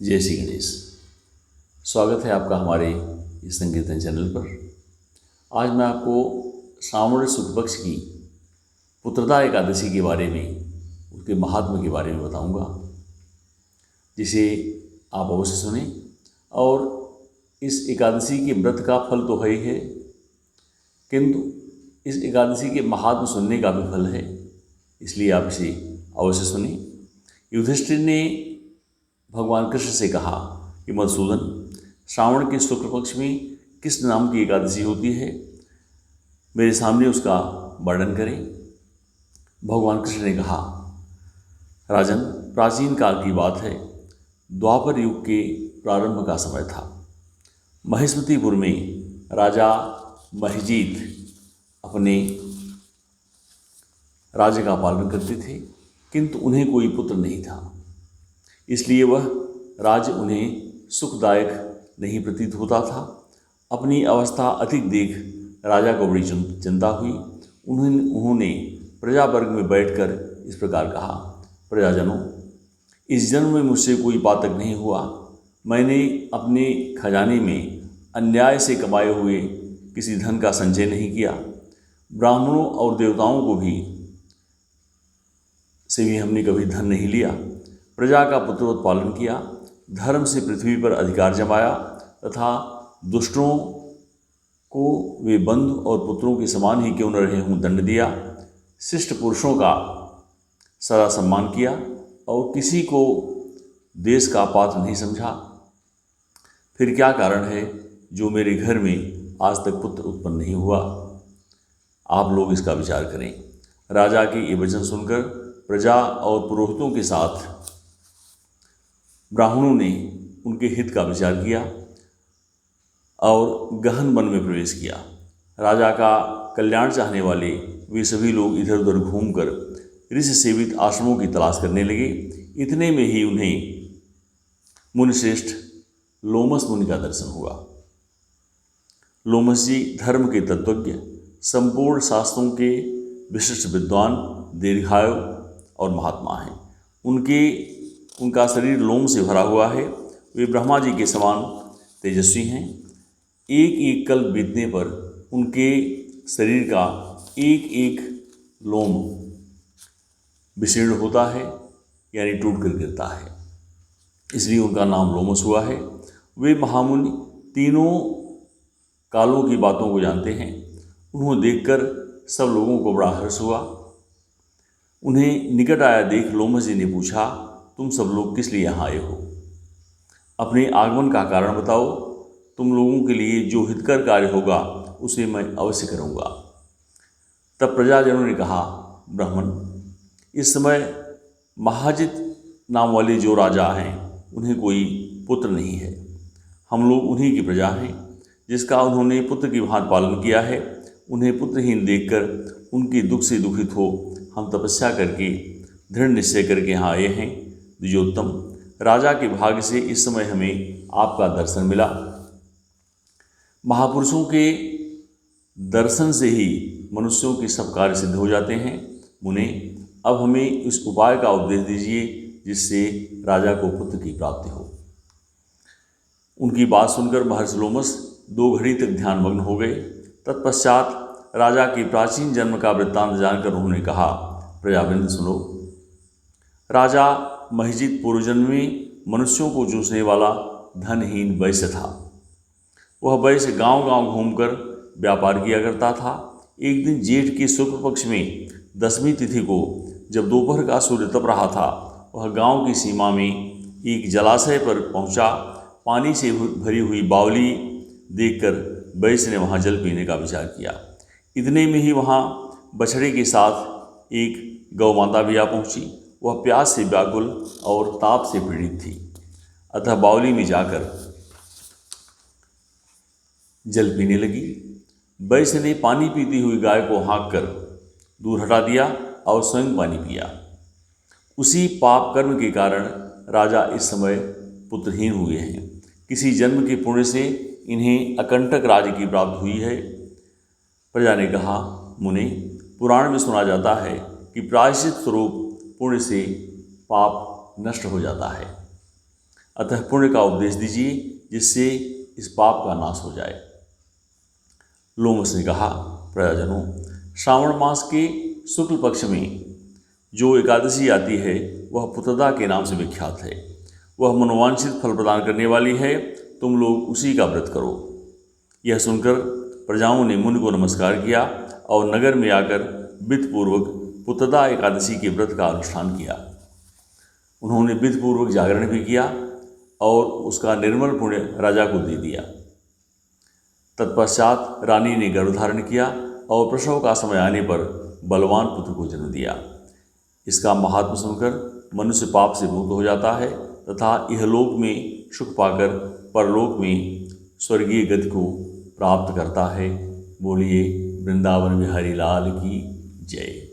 जय श्री गणेश। स्वागत है आपका हमारे इस संकीर्तन चैनल पर। आज मैं आपको श्रावण शुक्ल पक्ष की पुत्रदा एकादशी के बारे में, उसके महात्म्य के बारे में बताऊंगा, जिसे आप अवश्य सुने। और इस एकादशी के व्रत का फल तो है ही है, किंतु इस एकादशी के महात्म्य सुनने का भी फल है, इसलिए आप इसे अवश्य सुने। युधिष्ठिर ने भगवान कृष्ण से कहा कि मधुसूदन, श्रावण के शुक्ल पक्ष में किस नाम की एकादशी होती है, मेरे सामने उसका वर्णन करें। भगवान कृष्ण ने कहा, राजन, प्राचीन काल की बात है। द्वापर युग के प्रारंभ का समय था। महिष्मतीपुर में राजा महिजीत अपने राज्य का पालन करते थे, किंतु उन्हें कोई पुत्र नहीं था। इसलिए वह राज्य उन्हें सुखदायक नहीं प्रतीत होता था। अपनी अवस्था अधिक देख राजा को बड़ी चिंता हुई। उन्होंने प्रजा वर्ग में बैठकर इस प्रकार कहा, प्रजाजनों, इस जन्म में मुझसे कोई पातक नहीं हुआ। मैंने अपने खजाने में अन्याय से कमाए हुए किसी धन का संचय नहीं किया। ब्राह्मणों और देवताओं को भी हमने कभी धन नहीं लिया। प्रजा का पुत्रवत पालन किया, धर्म से पृथ्वी पर अधिकार जमाया तथा दुष्टों को वे बंधु और पुत्रों के समान ही क्यों न रहे हों दंड दिया। शिष्ट पुरुषों का सदा सम्मान किया और किसी को देश का पात्र नहीं समझा। फिर क्या कारण है जो मेरे घर में आज तक पुत्र उत्पन्न नहीं हुआ? आप लोग इसका विचार करें। राजा के ये वचन सुनकर प्रजा और पुरोहितों के साथ ब्राह्मणों ने उनके हित का विचार किया और गहन वन में प्रवेश किया। राजा का कल्याण चाहने वाले वे सभी लोग इधर उधर घूमकर ऋषि सेवित आश्रमों की तलाश करने लगे। इतने में ही उन्हें मुनिश्रेष्ठ लोमस मुनि का दर्शन हुआ। लोमस जी धर्म के तत्वज्ञ, संपूर्ण शास्त्रों के विशिष्ट विद्वान, दीर्घायु और महात्मा हैं। उनका शरीर लोम से भरा हुआ है। वे ब्रह्मा जी के समान तेजस्वी हैं। एक एक कल्प बीतने पर उनके शरीर का एक एक लोम विशीर्ण होता है, यानी टूट कर गिरता है, इसलिए उनका नाम लोमस हुआ है। वे महामुनि तीनों कालों की बातों को जानते हैं। उन्हें देखकर सब लोगों को बड़ा हर्ष हुआ। उन्हें निकट आया देख लोमस जी ने पूछा, तुम सब लोग किस लिए यहाँ आए हो? अपने आगमन का कारण बताओ। तुम लोगों के लिए जो हितकर कार्य होगा उसे मैं अवश्य करूँगा। तब प्रजाजनों ने कहा, ब्राह्मण, इस समय महाजित नाम वाले जो राजा हैं उन्हें कोई पुत्र नहीं है। हम लोग उन्हीं की प्रजा हैं, जिसका उन्होंने पुत्र की भांति पालन किया है। उन्हें पुत्रहीन देखकर उनके दुख से दुखित हो हम तपस्या करके दृढ़ निश्चय करके यहाँ आए हैं। द्विजोत्तम, राजा के भाग्य से इस समय हमें आपका दर्शन मिला। महापुरुषों के दर्शन से ही मनुष्यों के सब कार्य सिद्ध हो जाते हैं। मुने, अब हमें इस उपाय का उपदेश दीजिए जिससे राजा को पुत्र की प्राप्ति हो। उनकी बात सुनकर महर्षि लोमस 2 घड़ी तक ध्यानमग्न हो गए। तत्पश्चात राजा के प्राचीन जन्म का वृत्तांत जानकर उन्होंने कहा, प्रजावृंद सुनो। राजा महिजीत पूर्वजन्म में मनुष्यों को चूसने वाला धनहीन वैश्य था। वह वैश्य गांव गांव घूमकर व्यापार किया करता था। एक दिन जेठ के शुक्ल पक्ष में 10वीं तिथि को जब दोपहर का सूर्य तप रहा था, वह गांव की सीमा में एक जलाशय पर पहुंचा। पानी से भरी हुई बावली देखकर वैश्य ने वहां जल पीने का विचार किया। इतने में ही वहां बछड़े के साथ एक गौ माता भी आ पहुंची। वह प्यास से व्याकुल और ताप से पीड़ित थी, अतः बावली में जाकर जल पीने लगी। वैश्य ने पानी पीती हुई गाय को हाँककर दूर हटा दिया और स्वयं पानी पिया। उसी पाप कर्म के कारण राजा इस समय पुत्रहीन हुए हैं। किसी जन्म के पुण्य से इन्हें अकंटक राज्य की प्राप्ति हुई है। प्रजा ने कहा, मुने, पुराण में सुना जाता है कि प्रायश्चित स्वरूप पुण्य से पाप नष्ट हो जाता है। अतः पुण्य का उपदेश दीजिए जिससे इस पाप का नाश हो जाए। लोमस ने कहा, प्रजाजनों, श्रावण मास के शुक्ल पक्ष में जो एकादशी आती है वह पुत्रदा के नाम से विख्यात है। वह मनोवांछित फल प्रदान करने वाली है। तुम लोग उसी का व्रत करो। यह सुनकर प्रजाओं ने मुनि को नमस्कार किया और नगर में आकर विधिपूर्वक पुत्रदा एकादशी के व्रत का अनुष्ठान किया। उन्होंने विधिपूर्वक जागरण भी किया और उसका निर्मल पुण्य राजा को दे दिया। तत्पश्चात रानी ने गर्भ धारण किया और प्रसव का समय आने पर बलवान पुत्र को जन्म दिया। इसका महात्म सुनकर मनुष्य पाप से मुक्त हो जाता है तथा इहलोक में सुख पाकर परलोक में स्वर्गीय गति को प्राप्त करता है। बोलिए वृंदावन बिहारी लाल की जय।